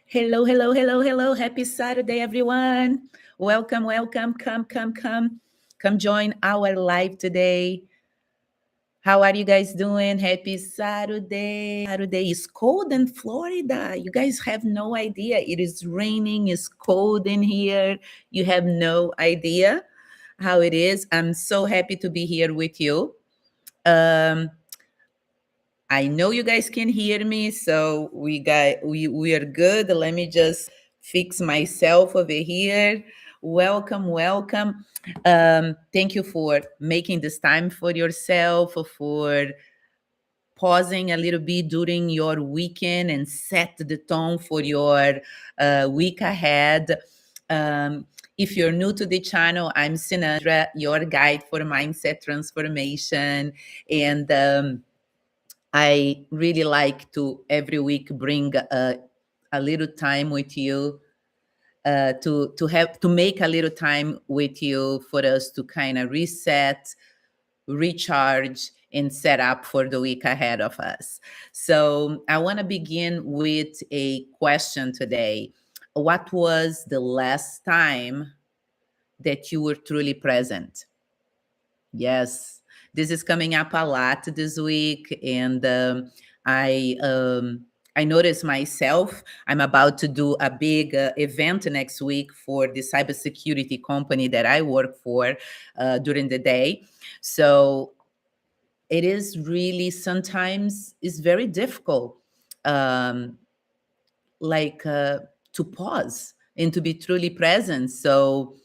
Hello, hello, hello, hello. Happy Saturday, everyone. Welcome, welcome. Come. Come join our live today. How are you guys doing? Happy Saturday. Saturday is cold in Florida. You guys have no idea. It is raining, it's cold in here. You have no idea how it is. I'm so happy to be here with you. Um, I know you guys can hear me, so we are good. Let me just fix myself over here. Welcome, welcome. Thank you for making this time for yourself, for pausing a little bit during your weekend and set the tone for your week ahead. Um, if you're new to the channel, I'm Sinandra, your guide for mindset transformation, and I really like to every week bring a little time with you to make a little time with you for us to kind of reset, recharge, and set up for the week ahead of us. So I want to begin with a question today. What was the last time that you were truly present? Yes, this is coming up a lot this week, and I um, I noticed myself. I'm about to do a big event next week for the cybersecurity company that I work for during the day. So it is really sometimes it's very difficult, um, like to pause and to be truly present. So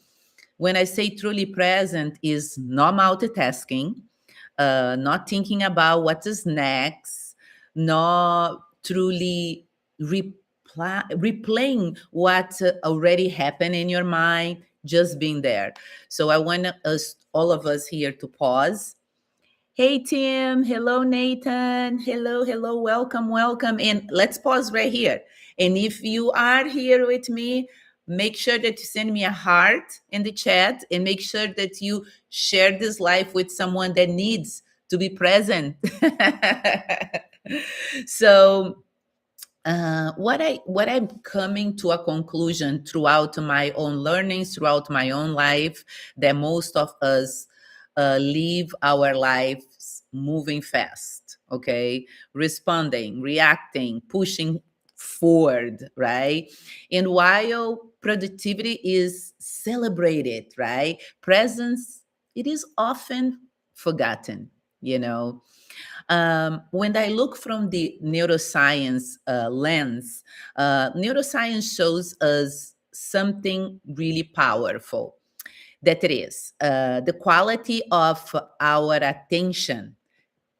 when I say truly present, is not multitasking, not thinking about what is next, not truly replaying what already happened in your mind, just being there. So I want us, all of us here, to pause. Hey, Tim. Hello, Nathan. Hello, hello. Welcome, welcome. And let's pause right here. And if you are here with me, make sure that you send me a heart in the chat and make sure that you share this live with someone that needs to be present. So, what I'm coming to a conclusion throughout my own learnings, throughout my own life, that most of us live our lives moving fast, okay, responding, reacting, pushing forward, right? And while productivity is celebrated, right, presence, it is often forgotten, you know. When I look from the neuroscience lens, neuroscience shows us something really powerful, that it is the quality of our attention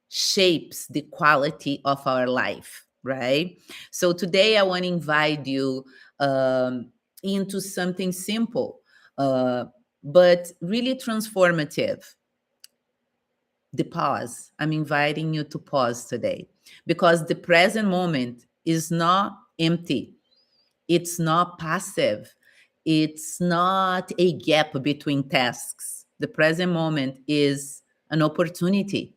shapes the quality of our life, right? So today I want to invite you into something simple, uh, but really transformative: the pause. I'm inviting you to pause today, because the present moment is not empty, it's not passive, it's not a gap between tasks. The present moment is an opportunity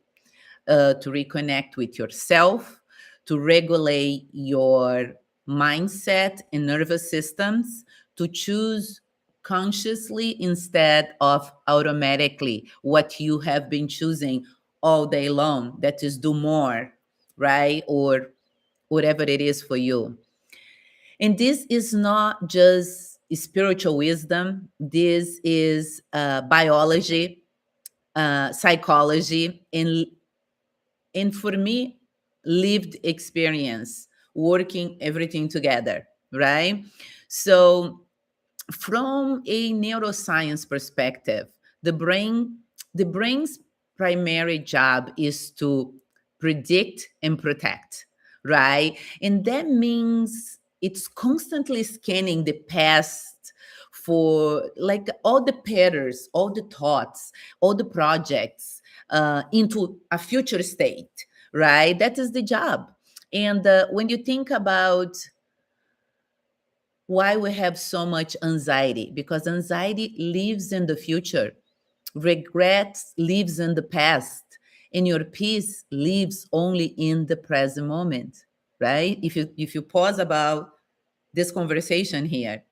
to reconnect with yourself, to regulate your mindset and nervous systems, to choose consciously instead of automatically what you have been choosing all day long, that is do more, right? Or whatever it is for you. And this is not just spiritual wisdom, this is biology, psychology, and for me, lived experience, working everything together, right? So from a neuroscience perspective, the brain the brain's primary job is to predict and protect, right? And that means it's constantly scanning the past for, like, all the patterns, all the thoughts, all the projects into a future state, right? That is the job. And when you think about why we have so much anxiety, because anxiety lives in the future, regret lives in the past, and your peace lives only in the present moment, right? If you pause about this conversation here.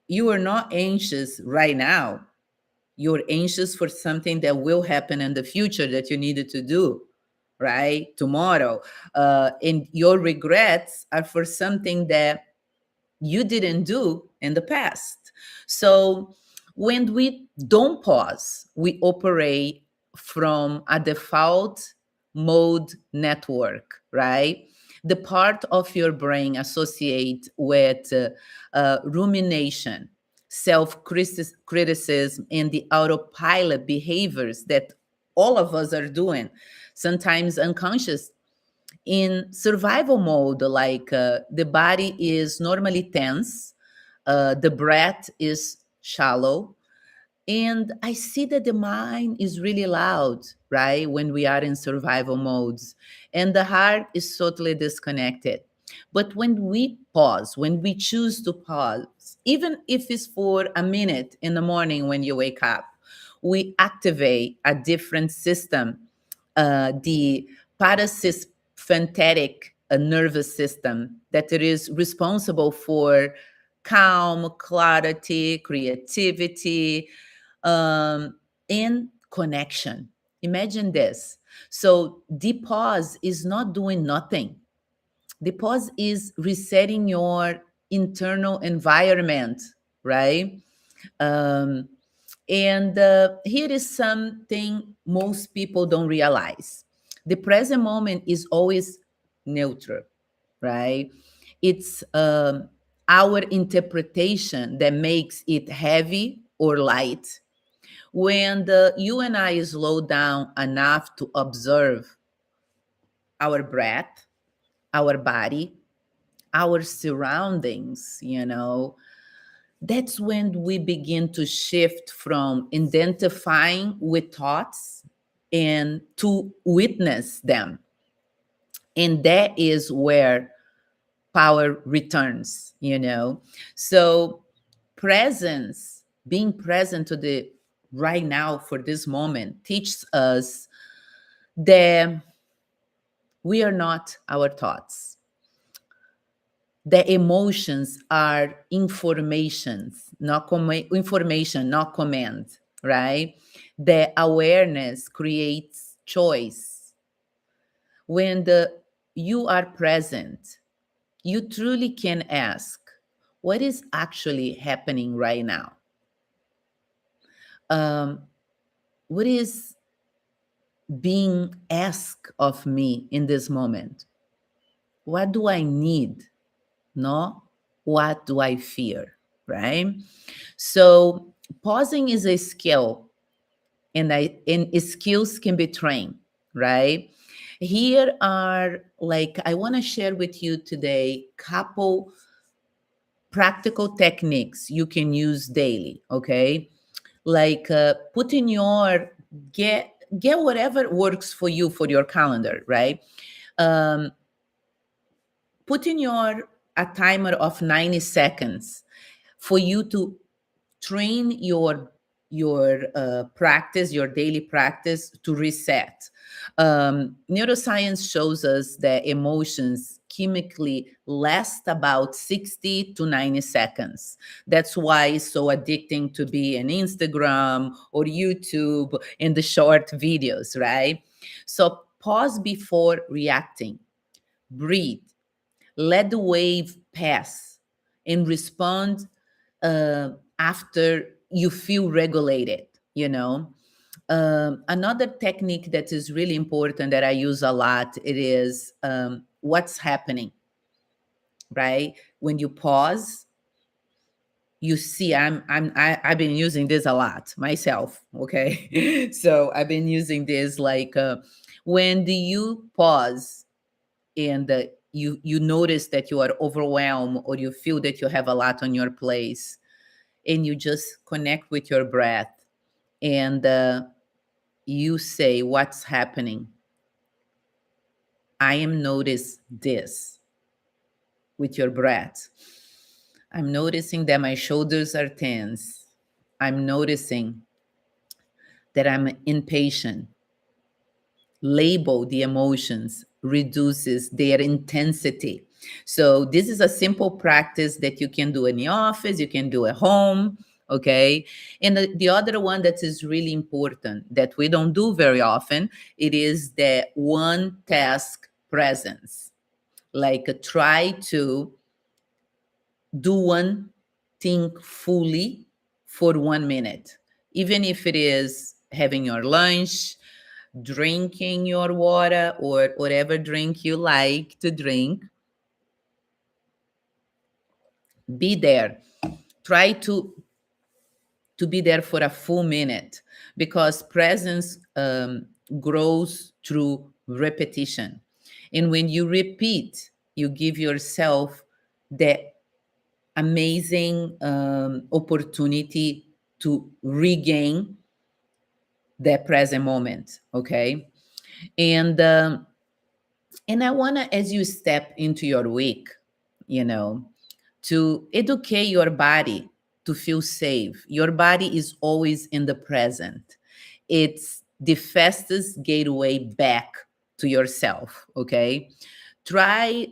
You are not anxious right now. You're anxious for something that will happen in the future that you needed to do, right? Tomorrow. And your regrets are for something that you didn't do in the past. So when we don't pause, we operate from a default mode network, right? The part of your brain associate with rumination, self-criticism, and the autopilot behaviors that all of us are doing, sometimes unconscious in survival mode. Like the body is normally tense, the breath is shallow, and I see that the mind is really loud, right? When we are in survival modes, and the heart is totally disconnected. But when we pause, when we choose to pause, even if it's for a minute in the morning when you wake up, we activate a different system, the parasympathetic nervous system, that it is responsible for calm, clarity, creativity, and connection. Imagine this. So the pause is not doing nothing. The pause is resetting your internal environment, right? Um, and here is something most people don't realize. The present moment is always neutral, right? It's our interpretation that makes it heavy or light. When you and I slow down enough to observe our breath, our body, our surroundings, that's when we begin to shift from identifying with thoughts and to witness them. And that is where power returns. So presence, being present to the right now for this moment, teaches us that we are not our thoughts. The emotions are information, not command, right? The awareness creates choice. When you are present, you truly can ask, what is actually happening right now? Um, what is being asked of me in this moment? What do I need? No, what do I fear? Right? So pausing is a skill, and skills can be trained, right? Here are, like, I want to share with you today couple practical techniques you can use daily, okay? Like put in your get whatever works for you for your calendar, right? um, Put in your a timer of 90 seconds for you to train your practice, your daily practice, to reset. Neuroscience shows us that emotions chemically last about 60 to 90 seconds. That's why it's so addicting to be in Instagram or YouTube in the short videos, right? So pause before reacting, breathe, let the wave pass, and respond after you feel regulated. Another technique that is really important that I use a lot, it is what's happening, right? When you pause, you see, I've been using this a lot myself, okay? So I've been using this, like when do you pause, and you notice that you are overwhelmed, or you feel that you have a lot on your place, and you just connect with your breath, and you say, what's happening? I am notice this with your breath. I'm noticing that my shoulders are tense. I'm noticing that I'm impatient. Label the emotions reduces their intensity. So this is a simple practice that you can do in the office, you can do at home. Okay. And the other one that is really important that we don't do very often, it is the one task presence. Like try to do one thing fully for 1 minute, even if it is having your lunch, drinking your water, or whatever drink you like to drink. Be there. Try to be there for a full minute, because presence grows through repetition. And when you repeat, you give yourself the amazing opportunity to regain the present moment. Okay. And I want to, as you step into your week, you know, to educate your body to feel safe. Your body is always in the present. It's the fastest gateway back to yourself. Okay. Try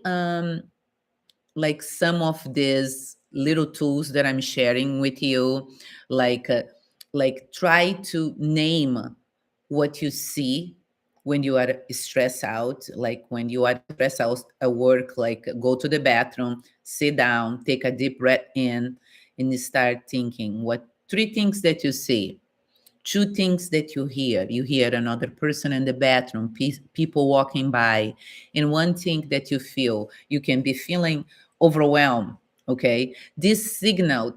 like some of these little tools that I'm sharing with you, like try to name what you see when you are stressed out. Like when you are stressed out at work, like go to the bathroom, sit down, take a deep breath in, and start thinking what three things that you see, two things that you hear another person in the bathroom, people walking by, and one thing that you feel, you can be feeling overwhelmed. Okay, this signals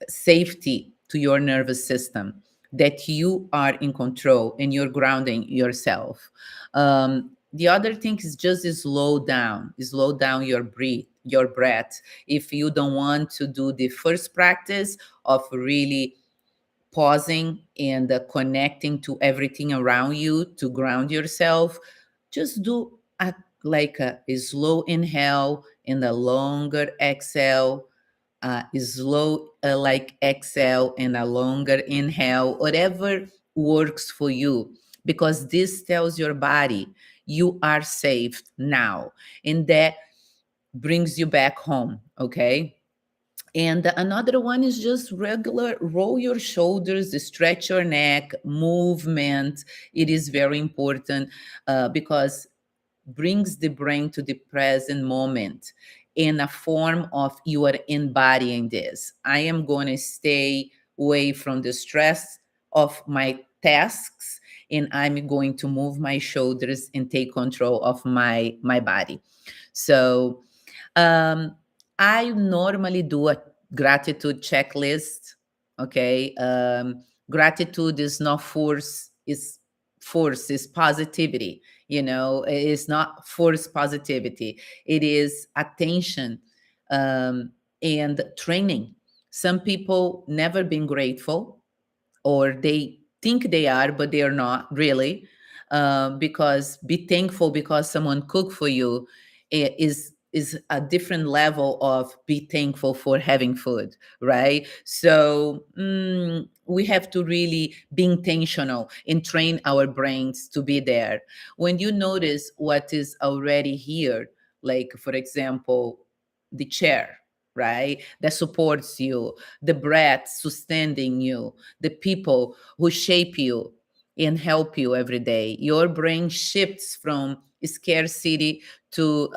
safety to your nervous system, that you are in control and you're grounding yourself. The other thing is just slow down your breath. If you don't want to do the first practice of really pausing and connecting to everything around you to ground yourself, just do a slow inhale and a longer exhale, slow like exhale and a longer inhale, whatever works for you, because this tells your body you are safe now, and that brings you back home. Okay. And another one is just regular roll your shoulders, stretch your neck, movement. It is very important because brings the brain to the present moment in a form of you are embodying this. I am going to stay away from the stress of my tasks, and I'm going to move my shoulders and take control of my body. So um, I normally do a gratitude checklist. Okay. Gratitude is not force, is positivity. It's not force positivity. It is attention and training. Some people never been grateful, or they think they are, but they are not really. Because be thankful because someone cooked for you is a different level of be thankful for having food, right? So we have to really be intentional and train our brains to be there. When you notice what is already here, like for example, the chair, right, that supports you, the breath sustaining you, the people who shape you and help you every day. Your brain shifts from scarcity to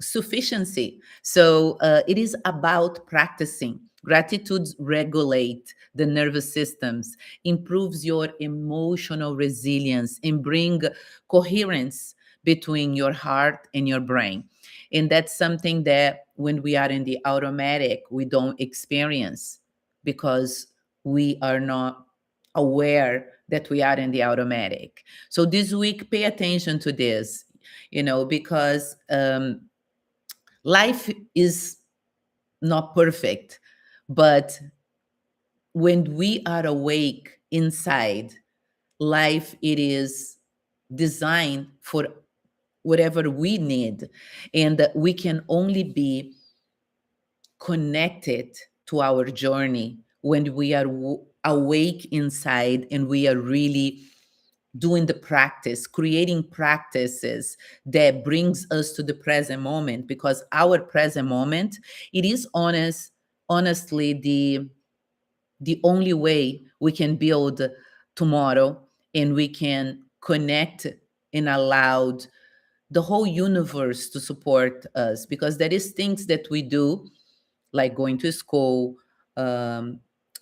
sufficiency. So it is about practicing. Gratitude regulate the nervous systems, improves your emotional resilience, and bring coherence between your heart and your brain. And that's something that when we are in the automatic, we don't experience, because we are not aware that we are in the automatic. So this week, pay attention to this, because life is not perfect, but when we are awake inside, life it is designed for whatever we need, and we can only be connected to our journey when we are awake inside and we are really doing the practice, creating practices that brings us to the present moment, because our present moment, it is honestly the only way we can build tomorrow, and we can connect and allow the whole universe to support us, because there is things that we do, like going to school, um,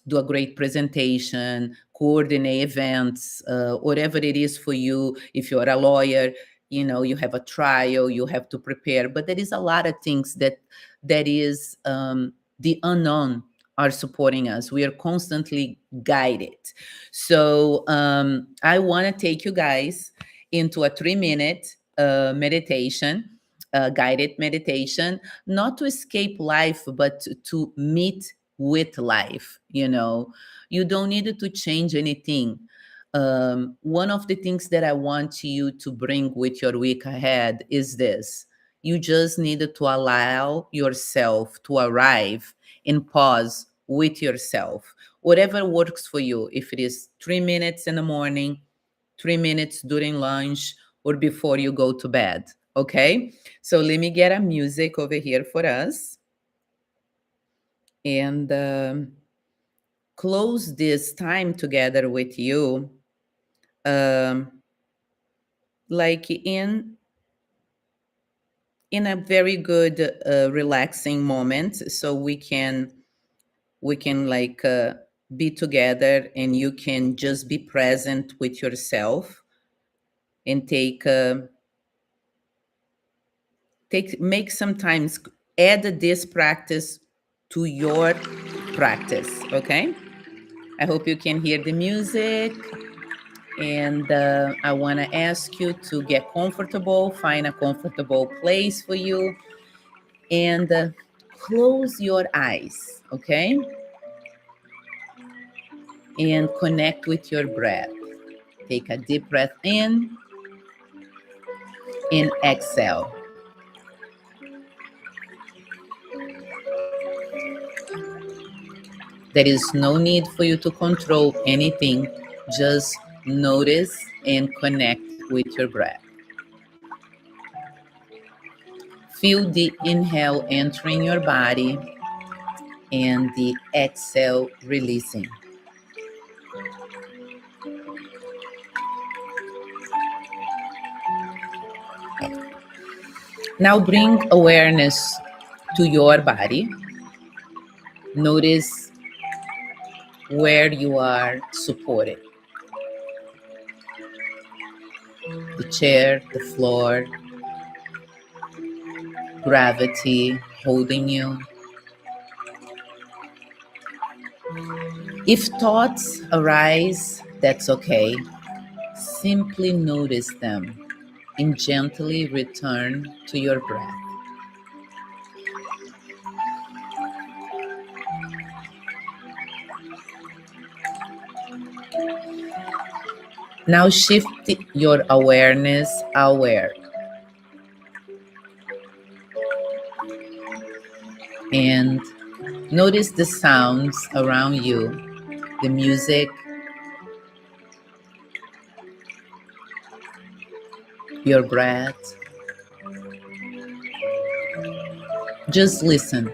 do a great presentation, coordinate events, whatever it is for you. If you're a lawyer, you know, you have a trial, you have to prepare. But there is a lot of things that is the unknown are supporting us. We are constantly guided. So I want to take you guys into a 3-minute meditation, guided meditation, not to escape life, but to meet with life. You know, you don't need to change anything. One of the things that I want you to bring with your week ahead is this: you just need to allow yourself to arrive and pause with yourself, whatever works for you. If it is 3 minutes in the morning, 3 minutes during lunch, or before you go to bed. Okay, so let me get a music over here for us, and close this time together with you, um, like in a very good relaxing moment, so we can like be together, and you can just be present with yourself, and make sometimes, add this practice to your practice. Okay, I hope you can hear the music, and I want to ask you to get comfortable, find a comfortable place for you, and close your eyes. Okay, and connect with your breath. Take a deep breath in and exhale. There is no need for you to control anything. Just notice and connect with your breath. Feel the inhale entering your body and the exhale releasing. Now bring awareness to your body. Notice where you are supported: the chair, the floor, gravity holding you. If thoughts arise, that's okay. Simply notice them and gently return to your breath. Now shift your awareness outward and notice the sounds around you, the music, your breath. Just listen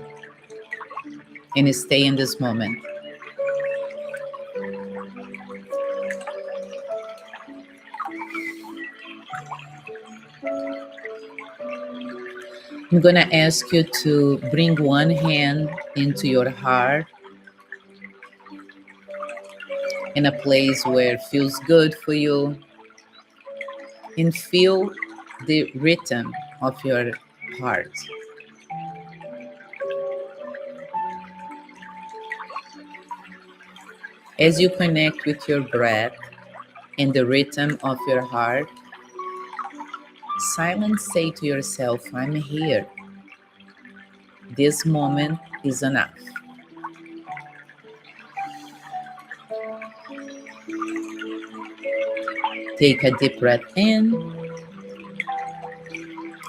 and stay in this moment. I'm going to ask you to bring one hand into your heart, in a place where it feels good for you, and feel the rhythm of your heart. As you connect with your breath and the rhythm of your heart, silently say to yourself, I'm here. This moment is enough. Take a deep breath in,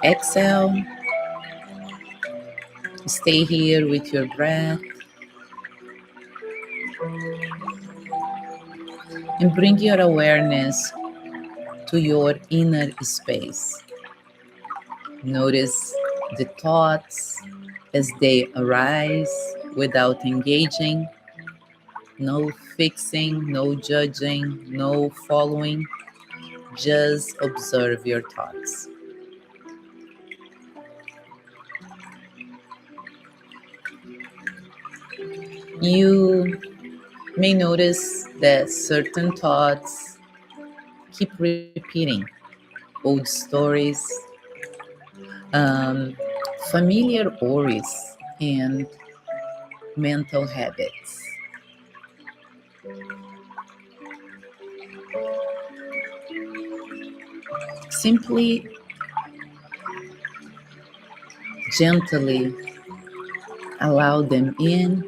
exhale, stay here with your breath, and bring your awareness to your inner space. Notice the thoughts as they arise without engaging, no fixing, no judging, no following. Just observe your thoughts. You may notice that certain thoughts keep repeating old stories, um, familiar worries, and mental habits. Simply, gently allow them in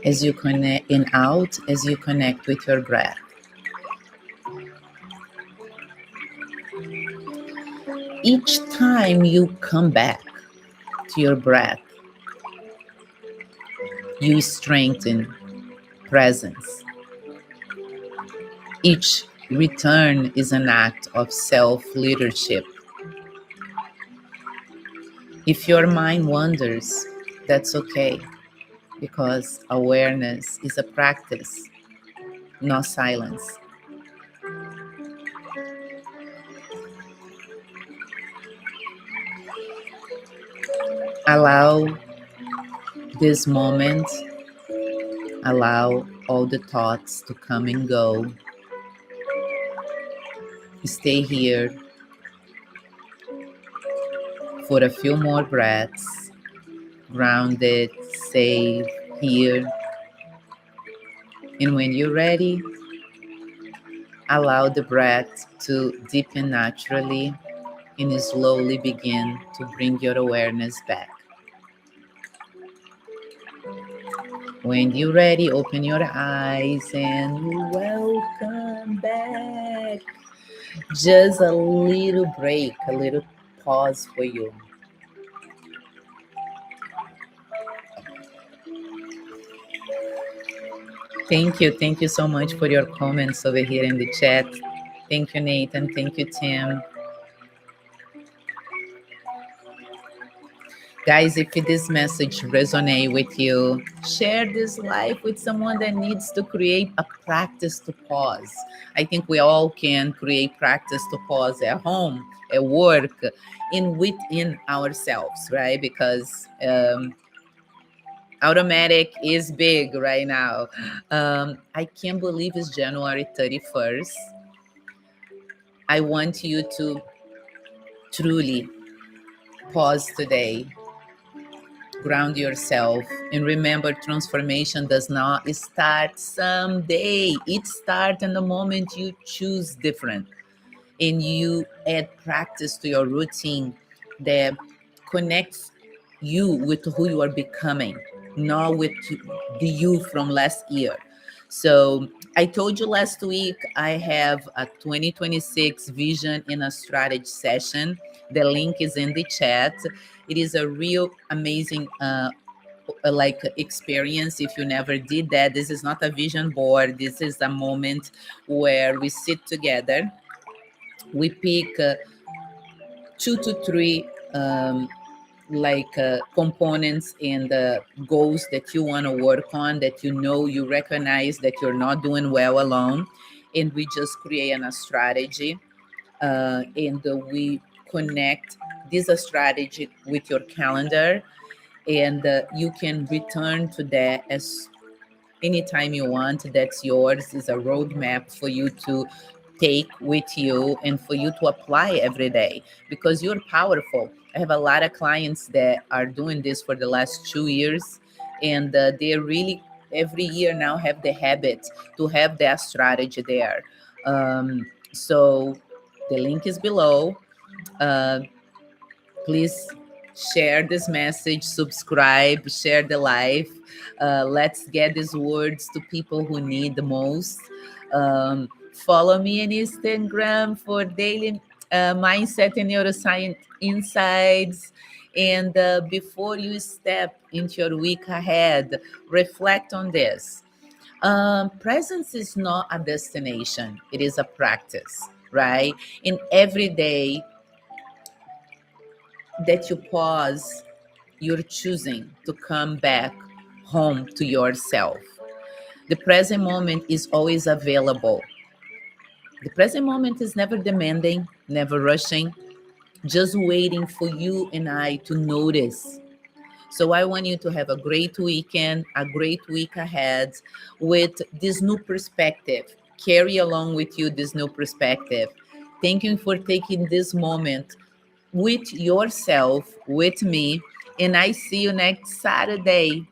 as you connect, in out as you connect with your breath. Each time you come back to your breath, you strengthen presence. Each return is an act of self leadership. If your mind wanders, that's okay, because awareness is a practice, not silence. Allow this moment, allow all the thoughts to come and go. Stay here for a few more breaths, grounded, safe, here. And when you're ready, allow the breath to deepen naturally and slowly begin to bring your awareness back. When you're ready, open your eyes and welcome back. Just a little break, a little pause for you. Thank you. Thank you so much for your comments over here in the chat. Thank you, Nathan. Thank you, Tim. Guys, if this message resonate with you, share this live with someone that needs to create a practice to pause. I think we all can create practice to pause at home, at work, in within ourselves, right? Because automatic is big right now. I can't believe it's January 31st. I want you to truly pause today, ground yourself, and remember transformation does not start someday. It starts in the moment you choose different and you add practice to your routine that connects you with who you are becoming, not with the you from last year. So I told you last week I have a 2026 vision in a strategy session. The link is in the chat. It is a real amazing like experience. If you never did that, this is not a vision board. This is a moment where we sit together. We pick 2 to 3 components and goals that you want to work on, that you know you recognize that you're not doing well alone, and we just create a strategy, and we connect this strategy with your calendar, and you can return to that as anytime you want. That's yours. Is a roadmap for you to take with you and for you to apply every day, because you're powerful. I have a lot of clients that are doing this for the last 2 years, and they really every year now have the habit to have that strategy there. So the link is below. uh, Please share this message, subscribe, share the live. Let's get these words to people who need the most. Follow me on Instagram for daily mindset and neuroscience insights. And before you step into your week ahead, reflect on this. Presence is not a destination, it is a practice, right? In every day that you pause, you're choosing to come back home to yourself. The present moment is always available. The present moment is never demanding, never rushing, just waiting for you and I to notice. So I want you to have a great weekend, a great week ahead with this new perspective. Carry along with you this new perspective. Thank you for taking this moment with yourself, with me, and I see you next Saturday.